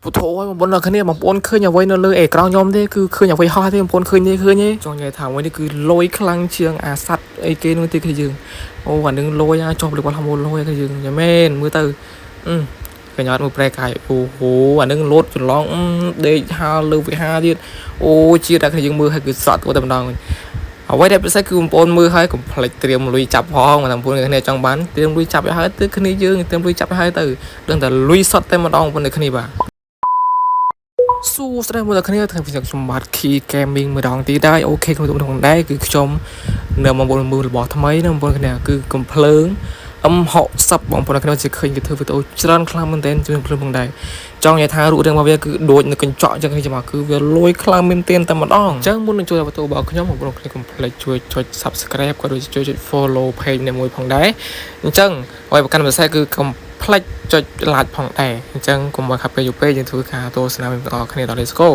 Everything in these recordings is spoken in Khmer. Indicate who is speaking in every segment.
Speaker 1: ពុទ្ធអូយបងប្អូនគ្នាបងប្អូនឃើញអ្វីនៅលើអេក្រង់ខ្ញុំទេគឺឃើញអ្វីហោះទេបងប្អូនឃើញទេចង់និយាយថាអ្វីនេះគឺលយខ្លាំងជាងអាសัตว์អីគេនោះទេគឺយើងអូអានឹងលយចុះលើគាត់ហមលយគឺយើងយ៉ាមែនមើលទៅកញ្ញាត់មើលប្រែកាយអូហូអានឹងលោតច្រឡងដេកហាលលើវិហារទៀតអូជាតិតែយើងមើលឲ្យគឺសក់ទៅតែម្ដងអ្វីដែលពិសេសគឺបងប្អូនមើលឲ្យកុំភ្លេចត្រៀមលុយចាប់ផងបងប្អូនគ្នាចង់បានត្រៀមលុយចាប់ឲ្យហើយទៅគ្នាយើងត្រៀមលុយចាប់ឲ្យហើយទៅដឹងតែលុយសតតែម្ដងបងប្អូនគ្នាបាទសួស្តីមកដល់គ្នាថ្ងៃខ្ញុំបាទ Key Gaming ម្ដងទៀតដែរអូខេខ្ញុំទៅក្នុងដែរគឺខ្ញុំនៅមកមើលរបស់ថ្មីណាបងប្អូនគ្នាគឺកំភ្លើង M60 បងប្អូនគ្នាជាឃើញគេធ្វើវីដេអូច្រើនខ្លាំងមែនទែនជួយភ្លើងផងដែរចង់និយាយថារូបរាងរបស់វាគឺដូចនៅកញ្ចក់អញ្ចឹងខ្ញុំគឺវាលយខ្លាំងមែនទែនតែម្ដងអញ្ចឹងមុននឹងជួយវីដេអូរបស់ខ្ញុំបងប្អូនគ្នាកុំភ្លេចជួយចុច Subscribe ក៏ដូចជាជួយចុច Follow page នេះមួយផងដែរអញ្ចឹងអ្វីប្រកាន់ពិសេសគឺកុំផ្លេចចុច like ផងដែរអញ្ចឹងកុំមកខាប់ពេលយូរពេកយើងធ្វើការទស្សនាវីដេអូគ្នាដល់ Let's go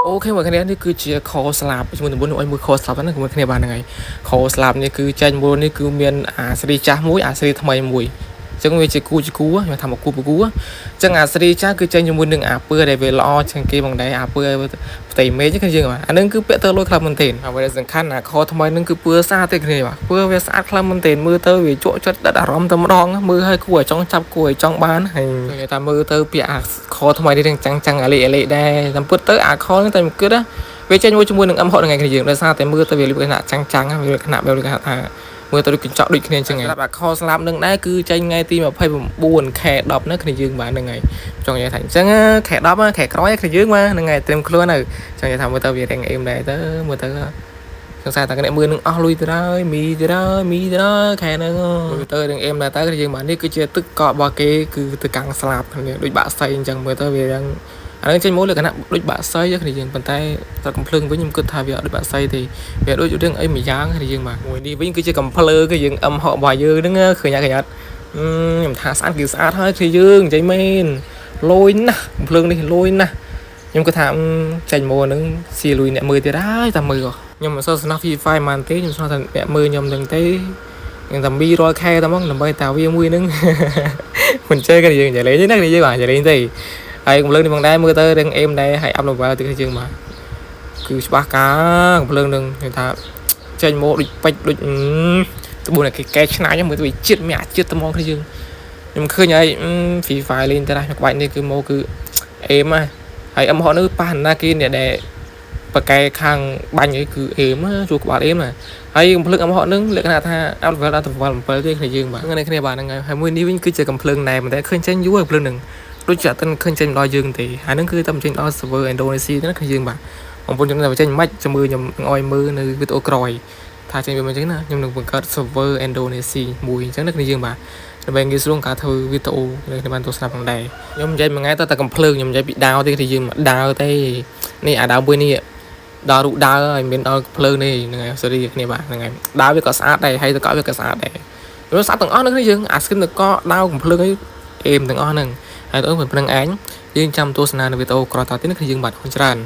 Speaker 1: អូខេមកគ្នានេះគឺជាខស្លាប់ជាមួយនឹងឲ្យមួយខស្លាប់ហ្នឹងជាមួយគ្នាបានហ្នឹងហើយខស្លាប់នេះគឺចេញមួយនេះគឺមានអាសេរីចាស់មួយអាសេរីថ្មីមួយអញ្ចឹងវាជាគូខ្ញុំថាមកគូអញ្ចឹងអាសេរីចាស់គឺចេញជាមួយនឹងអាពើដែលវាល្អជាងគេបងដែរអាពើផ្ទៃមេឃគឺយើងអាហ្នឹងគឺពាក់ទៅលុយខ្លាំងមែនទែនអ្វីដែលសំខាន់អាខថ្មីហ្នឹងគឺពើស្អាតទេគ្នាបាទពើវាស្អាតខ្លាំងមែនទែនមើលទៅវាជក់ចិត្តដិតអារម្មណ៍តែម្ដងមើលឲ្យគួរឲ្យចង់ចាប់គួរឲ្យចង់បានហើយនិយាយថាមើលទៅពាក់អាខថ្មីនេះចាំងអាលេដែរតាមពិតទៅអាខហ្នឹងតែមិនគិតណាវាចេញជាមួយនឹង M60 ថ្ងៃគ្នាយើងដោយសារតែមើលទៅវាលក្ខណៈចាំងវាលក្ខណៈវាថាមើលទៅកញ្ចក់ដូចគ្នាអញ្ចឹងហើយសម្រាប់អាខស្លាប់នឹងដែរគឺចេញថ្ងៃទី 29 ខែ 10 ហ្នឹងគ្នាយើងបាទហ្នឹងហើយចង់និយាយថាអញ្ចឹងខែ 10 ខែក្រោយគ្នាយើងបាទហ្នឹងហើយត្រៀមខ្លួនទៅចង់និយាយថាមើលទៅវារៀងអេមដែរទៅមើលទៅសង្ស័យតែគ្នាមើលនឹងអស់លុយទៅហើយមីទៅហើយខែហ្នឹងមើលទៅរៀងអេមដែរទៅគ្នាយើងបាទនេះគឺជាទឹកកករបស់គេគឺទឹកកាំងស្លាប់គ្នាដូចបាក់សៃអញ្ចឹងមើលទៅវាយ៉ាងអានឹងចេញមកលក្ខណៈដូចបាក់សៃគ្នាយើងប៉ុន្តែតែកំភ្លើងវិញខ្ញុំគិតថាវាអត់ដូចបាក់សៃទេវាដូចរឿងអីមួយយ៉ាងគ្នាយើងបាទមួយនេះវិញគឺជាកំភ្លើងគឺយើង M60 របស់យើងហ្នឹងឃើញអត់ខ្ញុំថាស្អាតគឺស្អាតហើយគ្នាយើងចេញមែនលយណាស់កំភ្លើងនេះលយណាស់ខ្ញុំគិតថាចេញមកហ្នឹងស៊ីលុយអ្នកមើលទៀតហើយតែមើលខ្ញុំមិនសូវស្នើ Free Fire មិនទេខ្ញុំស្នើតែអ្នកមើលខ្ញុំហ្នឹងទេខ្ញុំតែមី100 ខែតែមកដើម្បីតាវាមួយហ្នឹងមិនchơiគ្នាយើងនិយាយលេងទេណាគ្នាយើងបាទនិយាយលេងទេហើយកំភ្លើងនេះផងដែរមើលទៅរឿងអេមដែរហើយអាប់ឡូវទៅយើងបាទគឺច្បាស់កាកំភ្លើងនឹងគេថាចេញមកដូចពេជ្រដូចត្បូងគេកែឆ្នៃមើលទៅវាជាតិមានអាជាតិត្មងគ្នាយើងខ្ញុំឃើញហើយ Free Fire លេងទៅណាក្បាច់នេះគឺមកគឺអេមហើយ M60 នេះប៉ះណាគេអ្នកដែលបកែខាងបាញ់អីគឺអេមជួក្បាលអេមហើយកំភ្លើង M60 នឹងលក្ខណៈថាអាប់ឡូវដល់7ទេគ្នាយើងបាទគ្នាបាទហ្នឹងហើយមួយនេះវិញគឺជាកំភ្លើងណែតែឃើញចេញយូរកំភ្លើងនឹងដូចជាអត់ទាន់ឃើញចេញដល់យើងទេហើយហ្នឹងគឺតែចេញដល់ server Indonesia ហ្នឹងគឺយើងបាទបងប្អូនខ្ញុំតែចេញមិនចាំមើលខ្ញុំឲ្យមើលនៅវីដេអូក្រោយថាចេញវាមិនអញ្ចឹងណាខ្ញុំនឹងបង្កើត server Indonesia មួយអញ្ចឹងណាគឺយើងបាទដើម្បីងាយស្រួលការធ្វើវីដេអូនៅបានទស្សនាផងដែរខ្ញុំនិយាយមួយថ្ងៃទៅតែកំភ្លើងខ្ញុំនិយាយពីដាវទេគឺយើងមកដាវទេនេះអាដាវមួយនេះដល់រូបដាវហើយមានដល់ភ្លើងនេះហ្នឹងហើយសេរីគ្នាបាទហ្នឹងហើយដាវវាក៏ស្អាតដែរហើយទៅក៏វាក៏ស្អាតដែរវាស្អាតទាំងអស់ហ្នឹងយើងអា skin ទៅក៏ដាវកំភ្លើងអីអេមទាំងអស់ហ្នឹងហើយទៅប៉ុណ្្នឹងឯងយើងចាំទស្សនានៅវីដេអូក្រោយតទៀតនេះគឺយើងបាទច្រើន